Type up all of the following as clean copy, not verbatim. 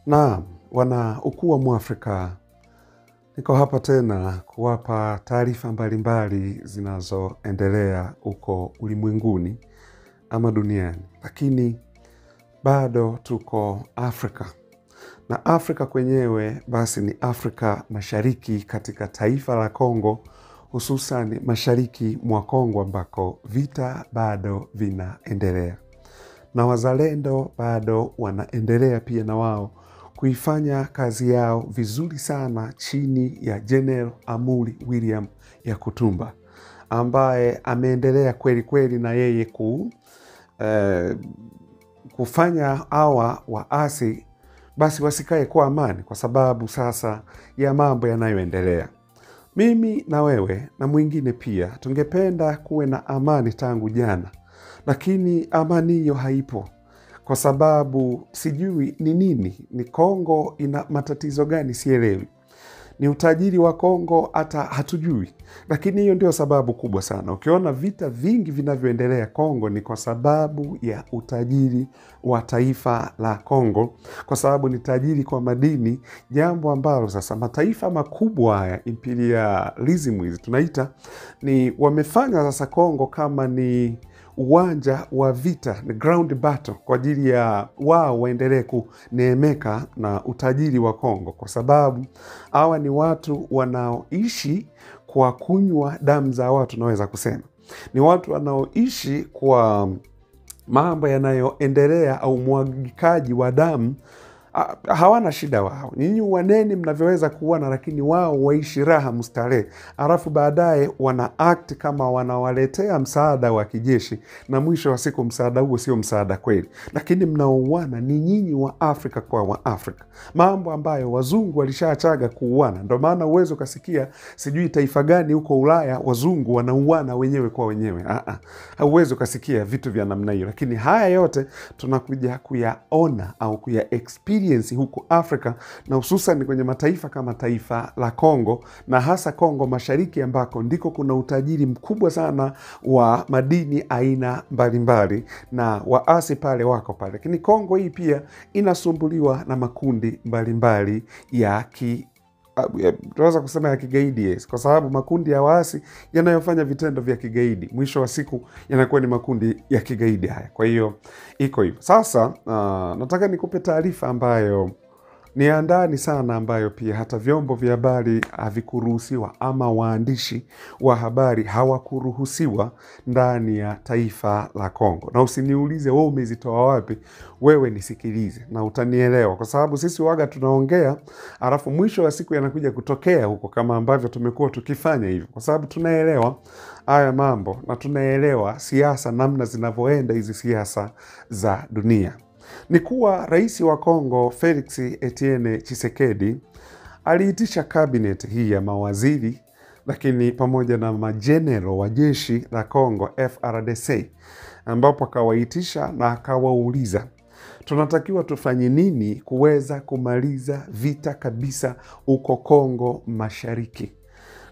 Naam, wana ukuu wa Mwafrika, niko hapa tena kuwapa taarifa mbalimbali zinazoendelea uko ulimwenguni ama duniani. Lakini bado tuko Afrika. Na Afrika kwenyewe basi ni Afrika Mashariki katika taifa la Kongo, hususan mashariki mwa Kongo ambako vita bado vinaendelea. Na wazalendo bado wanaendelea pia na wao kuifanya kazi yao vizuri sana chini ya General Amuri William Yakutumba, ambaye ameendelea kweli kweli na yeye kufanya hawa waasi basi wasikae kwa amani kwa sababu sasa ya mambo yanayoendelea. Mimi na wewe na mwingine pia tungependa kuwe na amani tangu jana, lakini amani hiyo haipo kwa sababu sijui ni nini. Ni Kongo ina matatizo gani sielewi. Ni utajiri wa Kongo hata hatujui. Lakini hiyo ndio sababu kubwa sana. Ukiona vita vingi vinavyoendelea Kongo ni kwa sababu ya utajiri wa taifa la Kongo, kwa sababu ni tajiri kwa madini, jambo ambalo sasa mataifa makubwa haya imperialism hizi tunaita, ni wamefanya sasa Kongo kama ni uwanja wa vita, ni ground battle, kwa ajili ya wao waendelee kuneemeka na utajiri wa Kongo, kwa sababu hawa ni watu wanaoishi kwa kunywa damu za watu. Naweza kusema ni watu wanaoishi kwa mambo yanayoendelea au mwagikaji wa damu. Hawana shida wao. Nyinyi waneni mnavyoweza kuona, lakini wao waishi raha mustarehe. Alafu baadaye wana act kama wanawaletea msaada wa kijeshi, na mwisho wa siku msaada huo sio msaada kweli. Lakini mnaouana ni nyinyi wa Afrika kwa wa Afrika, mambo ambayo wazungu walishaachaga kuuana. Ndio maana uwezo kasikia sijui taifa gani huko Ulaya wazungu wanauana wenyewe kwa wenyewe. Uwezo kasikia vitu vya namna hiyo. Lakini haya yote tunakuja kuyaona au kuya-experience huku Afrika, na hususan kwenye mataifa kama taifa la Kongo, na hasa Kongo Mashariki ambako ndiko kuna utajiri mkubwa sana wa madini aina mbalimbali, na waasi pale wako pale. Lakini Kongo hii pia inasumbuliwa na makundi mbalimbali ya tunaweza kusema ya kigaidi, yes. Kwa sababu makundi ya waasi yanayofanya vitendo vya kigaidi, mwisho wa siku yanakuwa ni makundi ya kigaidi haya. Kwa hiyo iko hivyo. Sasa nataka nikupe taarifa ambayo ni ya ndani sana, ambayo pia hata vyombo vya habari havikuruhusiwa, ama waandishi wa habari hawakuruhusiwa ndani ya taifa la Kongo. Na usiniulize wewe umezitoa wapi, wewe nisikilize na utanielewa, kwa sababu sisi waga tunaongea alafu mwisho wa siku yanakuja kutokea huko, kama ambavyo tumekuwa tukifanya hivyo, kwa sababu tunaelewa haya mambo na tunaelewa siasa, namna zinavyoenda hizi siasa za dunia. Ni kuwa rais wa Kongo Felix Etienne Tshisekedi aliitisha cabinet hii ya mawaziri, lakini pamoja na majenero wa jeshi la Kongo FARDC, ambapo akawaitisha na akawauliza, tunatakiwa tufanye nini kuweza kumaliza vita kabisa uko Kongo Mashariki.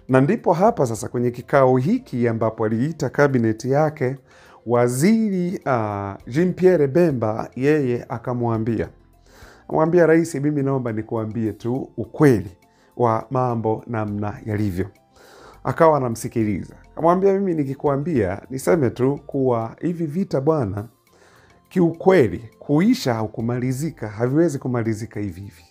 Na ndipo hapa sasa kwenye kikao hiki ambapo aliita cabinet yake, waziri Jean-Pierre Bemba yeye akamwambia rais, mimi naomba nikuambie tu ukweli wa mambo namna yalivyo. Akawa anamsikiliza. Akamwambia, mimi nikikuambia niseme tu kuwa hivi vita bwana, kiukweli kuisha au kumalizika haviwezi kumalizika hivi hivi.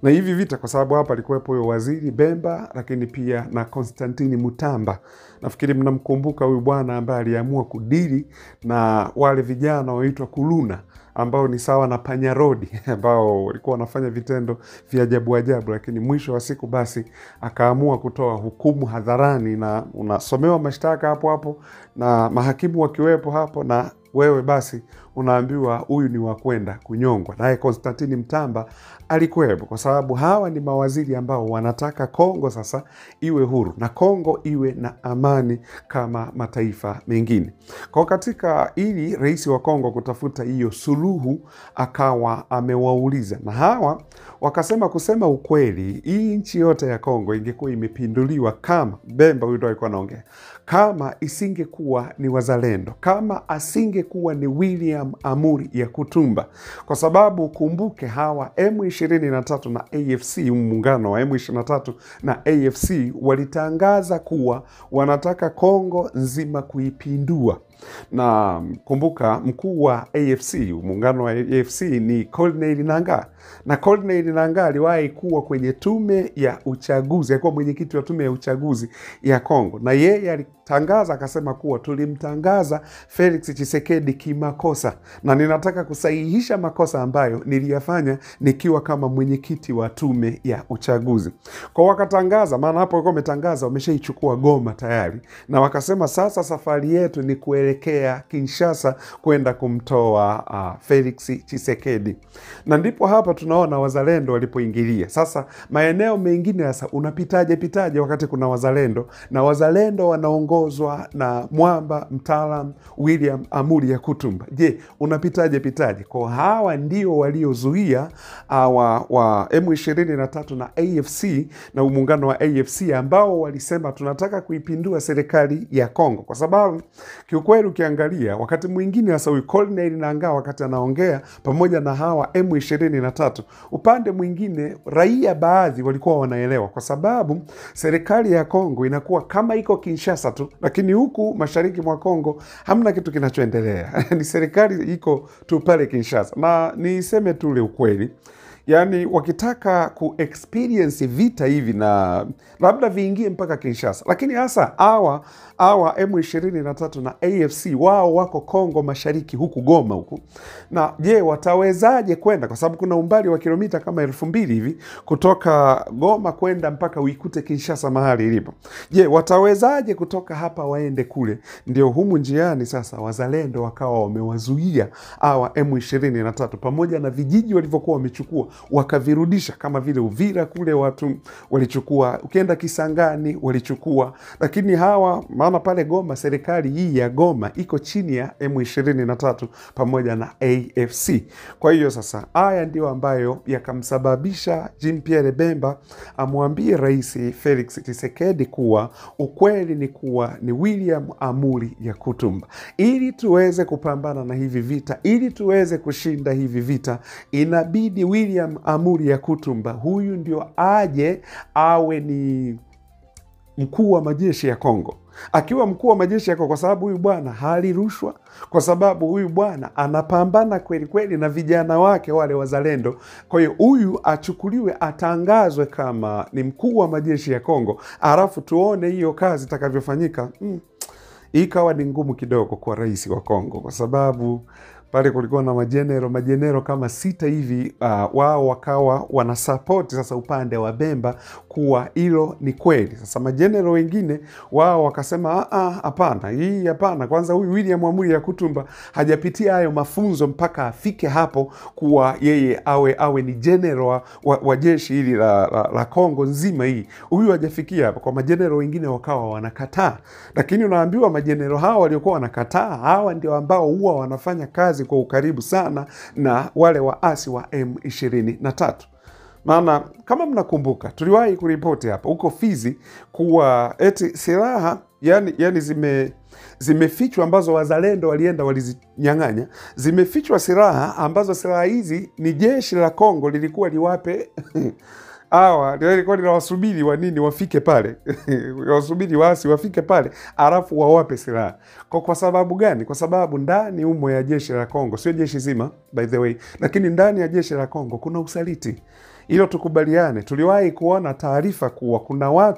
Na hivi vita, kwa sababu hapa alikuwepo huyo waziri Bemba, lakini pia na Constantine Mutamba. Nafikiri mnamkumbuka huyu bwana ambaye aliamua kudili na wale vijana waitwa Kuluna, ambao ni sawa na panyarodi, ambao walikuwa wanafanya vitendo vya ajabu ajabu, lakini mwisho wa siku basi akaamua kutoa hukumu hadharani, na unasomewa mashtaka hapo hapo na mahakimu wakiwepo hapo, na wewe basi unaambiwa huyu ni wa kwenda kunyongwa. Naye Constantine Mutamba alikuwepo, kwa sababu hawa ni mawaziri ambao wanataka Kongo sasa iwe huru na Kongo iwe na amani kama mataifa mengine. Kwa katika ili rais wa Kongo kutafuta hiyo suluhu, akawa amewauliza, na hawa wakasema, kusema ukweli, hii nchi yote ya Kongo ingekuwa imepinduliwa kama Bemba huyo alikuwa anaongea, kama isingekuwa ni wazalendo, kama asingekuwa ni William Amuri Yakutumba, kwa sababu kumbuke hawa M23 na AFC, muungano wa M23 na AFC walitangaza kuwa wanataka Kongo nzima kuipindua. Na kumbuka mkuu wa AFC, muungano wa AFC ni Corneille Nangaa, na Corneille Nangaa aliwahi kuwa kwenye tume ya uchaguzi, alikuwa mwenyekiti wa tume ya uchaguzi ya Kongo, na yeye alitangaza akasema kuwa tulimtangaza Felix Tshisekedi kimakosa na ninataka kusahihisha makosa ambayo niliyafanya nikiwa kama mwenyekiti wa tume ya uchaguzi. Kwa wakatangaza, maana hapo walikuwa wametangaza wameshaichukua Goma tayari, na wakasema sasa safari yetu ni kuelekea Kinshasa kwenda kumtoa Felix Tshisekedi. Na ndipo hapa tunaona wazalendo walipoingilia. Sasa maeneo mengine sasa unapitaje wakati kuna wazalendo, na wazalendo wanaongozwa na mwamba mtaalam William Amuri Yakutumba. Je, unapitaje? Kwa hawa ndio waliozuia wa M23 na AFC na muungano wa AFC ambao walisema tunataka kuipindua serikali ya Kongo, kwa sababu kiukweli ukiangalia wakati mwingine sasa huyu Corneille Nangaa wakati anaongea pamoja na hawa M23, upande mwingine raia baadhi walikuwa wanaelewa, kwa sababu serikali ya Kongo inakuwa kama iko Kinshasa tu, lakini huku mashariki mwa Kongo hamna kitu kinachoendelea. Ni serikali iko tu pale Kinshasa. Na niseme tu ule ukweli, yani wakitaka ku-experience vita hivi na labda viingie mpaka Kinshasa, lakini hasa hawa M23 na AFC wao wako Kongo mashariki huku Goma huku. Na je, watawezaje kwenda, kwa sababu kuna umbali wa kilomita kama 2000 hivi kutoka Goma kwenda mpaka uikute Kinshasa mahali ilipo. Je, watawezaje kutoka hapa waende kule? Ndio humu njiani sasa wazalendo wakawa wamewazuia hawa M23 pamoja na vijiji walivyokuwa wamechukua wakavirudisha, kama vile Uvira kule watu walichukua, ukienda Kisangani walichukua, lakini hawa maana pale Goma serikali hii ya Goma iko chini ya M23 pamoja na AFC. Kwa hiyo sasa haya ndio ambayo yakamsababisha Jean Pierre Bemba amwambie Rais Felix Tshisekedi kuwa ukweli ni kuwa ni William Amuri Yakutumba, ili tuweze kupambana na hivi vita, ili tuweze kushinda hivi vita, inabidi William Amuri Yakutumba huyu ndio aje awe ni mkuu wa majeshi ya Kongo. Akiwa mkuu wa majeshi yako, kwa sababu huyu bwana hali rushwa, kwa sababu huyu bwana anapambana kweli kweli na vijana wake wale wazalendo. Kwa hiyo huyu achukuliwe, atangazwe kama ni mkuu wa majeshi ya Kongo, alafu tuone hiyo kazi itakavyofanyika. Ikawa ni ngumu kidogo kwa rais wa Kongo, kwa sababu pale kulikuwa na majenero kama 6 hivi, wao wakawa wanasapoti sasa upande wa Bemba kuwa hilo ni kweli. Sasa majenero wengine wao wakasema hapana, hii hapana, kwanza huyu William Amuri Yakutumba hajapitia hayo mafunzo mpaka afike hapo kuwa yeye awe ni general wa jeshi hili la Kongo nzima hii. Huyu hajafikia hapo. Kwa majenero wengine wakawa wanakataa, lakini unaambiwa majenero hao waliokuwa wanakataa, hawa ndio ambao huwa wanafanya kazi kwa ukaribu sana na wale waasi wa M23. Maana kama mnakumbuka tuliwahi kuripoti hapa huko Fizi kuwa eti silaha yani zimefichwa ambazo wazalendo walienda walizinyang'anya. Zimefichwa silaha ambazo silaha hizi ni jeshi la Kongo lilikuwa liwape lilikuwa linawasubiri wanini wafike pale. Wasubiri waasi wafike pale alafu wawape silaha. Kwa sababu gani? Kwa sababu ndani umo ya jeshi la Kongo, sio jeshi zima by the way, lakini ndani ya jeshi la Kongo kuna usaliti. Hilo tukubaliane. Tuliwahi kuona taarifa kuwa kuna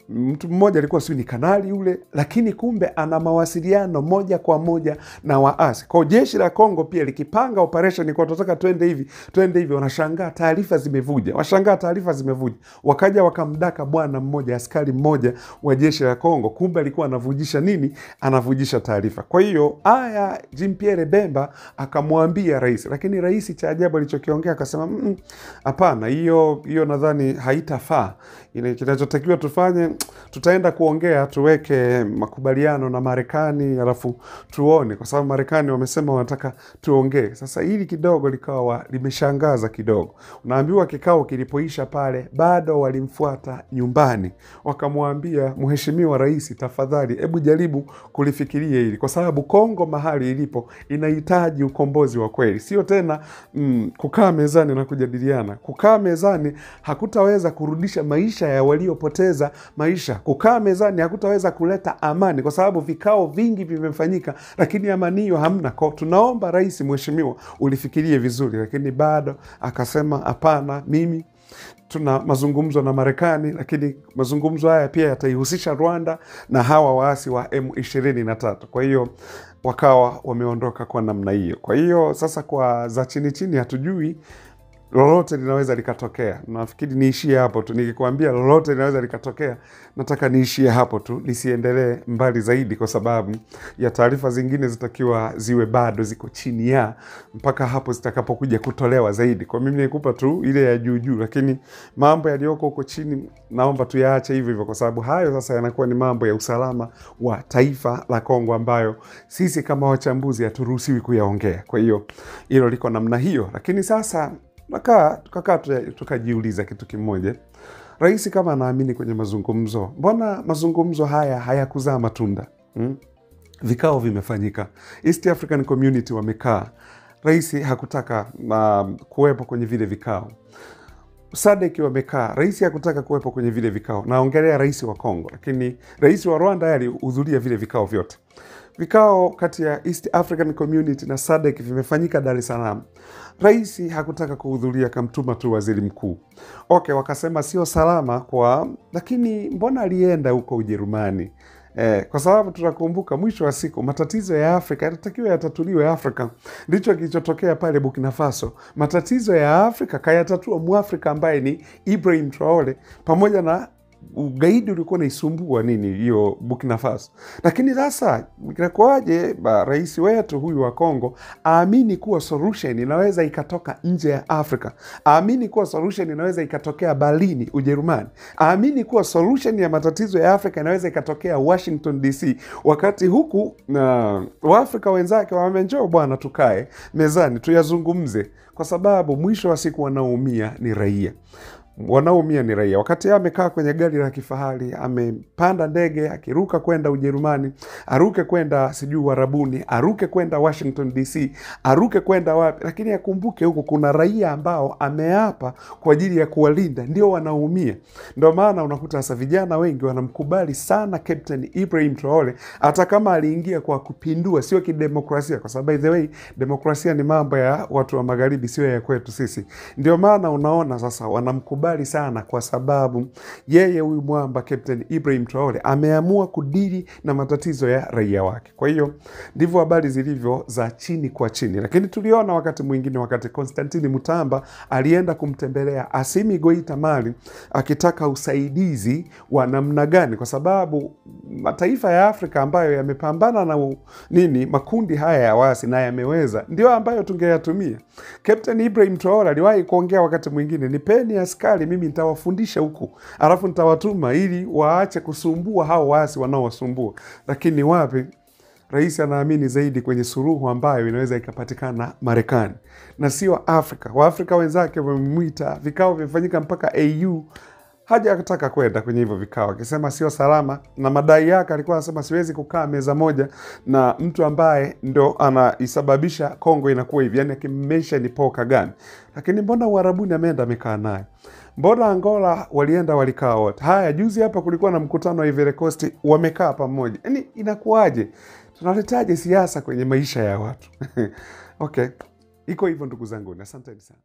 mtu mmoja alikuwa sio ni kanali yule, lakini kumbe ana mawasiliano moja kwa moja na waasi. Kwa jeshi la Kongo pia likipanga operation kwa tunataka twende hivi, wanashangaa taarifa zimevuja. Wakaja wakamdaka bwana mmoja, askari mmoja wa jeshi la Kongo, kumbe alikuwa anavujisha nini? Anavujisha taarifa. Kwa hiyo Jean Pierre Bemba akamwambia rais, lakini rais cha ajabu alichokiongea akasema hapana, hiyo nadhani haitafaa. Kinachotakiwa tufanye tutaenda kuongea, tuweke makubaliano na Marekani alafu tuone, kwa sababu Marekani wamesema wanataka tuongee. Sasa hili kidogo likawa limeshangaza kidogo. Unaambiwa kikao kilipoisha pale, bado walimfuata nyumbani, wakamwambia Mheshimiwa Rais, tafadhali hebu jaribu kulifikiria hili, kwa sababu Kongo mahali ilipo inahitaji ukombozi wa kweli. Sio tena kukaa mezani na kujadiliana. Kukaa mezani hakutaweza kurudisha maisha ya waliopoteza maisha. Kukaa mezani hakutaweza kuleta amani, kwa sababu vikao vingi vimefanyika lakini amani hiyo hamna. Kwa tunaomba Rais Mheshimiwa ulifikirie vizuri, lakini bado akasema hapana, mimi tuna mazungumzo na Marekani, lakini mazungumzo haya pia yataihusisha Rwanda na hawa waasi wa M23. Kwa hiyo wakawa wameondoka kwa namna hiyo. Kwa hiyo sasa kwa za chini chini hatujui, lolote linaweza likatokea. Nafikiri niishie hapo tu. Nikikwambia lolote linaweza likatokea, nataka niishie hapo tu, nisiendelee mbali zaidi, kwa sababu ya taarifa zingine zitakiwa ziwe bado ziko chini ya mpaka hapo zitakapokuja kutolewa zaidi. Kwa mimi nikupa tu ile ya juu juu, lakini mambo yaliyoko huko chini naomba tuyaache hivyo hivyo, kwa sababu hayo sasa yanakuwa ni mambo ya usalama wa taifa la Kongo ambayo sisi kama wachambuzi haturuhusiwi kuyaongea. Kwa hiyo hilo liko namna hiyo. Lakini sasa tukakaa tukajiuliza kitu kimoja. Rais kama anaamini kwenye mazungumzo, mbona mazungumzo haya hayakuzaa matunda? Vikao vimefanyika, East African Community wamekaa, rais hakutaka kuwepo kwenye vile vikao. SADC wamekaa, rais hakutaka kuwepo kwenye vile vikao. Naongelea rais wa Kongo, lakini rais wa Rwanda alihudhuria vile vikao vyote. Vikao kati ya East African Community na SADC vimefanyika Dar es Salaam. Rais hakutaka kuhudhuria, kamtuma tu waziri mkuu. Okay, wakasema sio salama lakini mbona alienda huko Ujerumani? Kwa sababu tutakumbuka mwisho wa siku matatizo ya Afrika yanatakiwa yatatuliwe Afrika. Ndicho kilichotokea pale Burkina Faso. Matatizo ya Afrika kayatatua Muafrika ambaye ni Ibrahim Traore, pamoja na ugaidi ulikuwa unaisumbua hiyo Burkina Faso. Lakini sasa inakuwaje rais wetu huyu wa Kongo aamini kuwa solution inaweza ikatoka nje ya Afrika? Aamini kuwa solution inaweza ikatokea Berlin, Ujerumani? Aamini kuwa solution ya matatizo ya Afrika inaweza ikatokea Washington DC, wakati huku Waafrika wenzake wamenjoo, bwana tukae mezani tuyazungumze, kwa sababu mwisho wa siku wanaoumia ni raia. Wakati amekaa kwenye gari la kifahari, amepanda ndege akiruka kwenda Ujerumani, aruke kwenda sijui Warabuni, aruke kwenda Washington DC, aruke kwenda wapi, lakini akumbuke huko kuna raia ambao ameapa kwa ajili ya kuwalinda, ndio wanaumia. Ndio maana unakuta sasa vijana wengi wanamkubali sana Captain Ibrahim Traore, hata kama aliingia kwa kupindua, sio kidemokrasia, kwa sababu by the way demokrasia ni mambo ya watu wa magharibi, sio ya kwetu sisi. Ndio maana unaona sasa wanamkubali sana, kwa sababu yeye huyu mwamba Captain Ibrahim Traore ameamua kudili na matatizo ya raia wake. Kwa hiyo ndivyo habari zilivyo za chini kwa chini. Lakini tuliona wakati mwingine, wakati Constantine Mutamba alienda kumtembelea Assimi Goita Mali akitaka usaidizi wa namna gani, kwa sababu mataifa ya Afrika ambayo yamepambana na makundi haya ya waasi na yameweza, ndio ambayo tungeyatumia. Captain Ibrahim Traore aliwahi kuongea wakati mwingine, nipeni askari mimi nitawafundisha huku, alafu nitawatuma ili waache kusumbua hao waasi wanaowasumbua. Lakini wapi, rais anaamini zaidi kwenye suluhu ambayo inaweza ikapatikana Marekani na sio Afrika. Waafrika wenzake wamemwita, vikao vimefanyika mpaka AU, hajataka kwenda kwenye hivyo vikao, akisema sio salama, na madai yake alikuwa anasema siwezi kukaa meza moja na mtu ambaye ndo anaisababisha Kongo inakuwa hivi, yani akimmesha ni Paul Kagame. Lakini mbona Uarabuni ameenda amekaa naye? Mbona Angola walienda walikaa wote? Haya, juzi hapa kulikuwa na mkutano wa Ivory Coast, wamekaa pamoja. Yani inakuwaje? Tunaletaje siasa kwenye maisha ya watu? Okay, iko hivyo ndugu zangu, asanteni sana.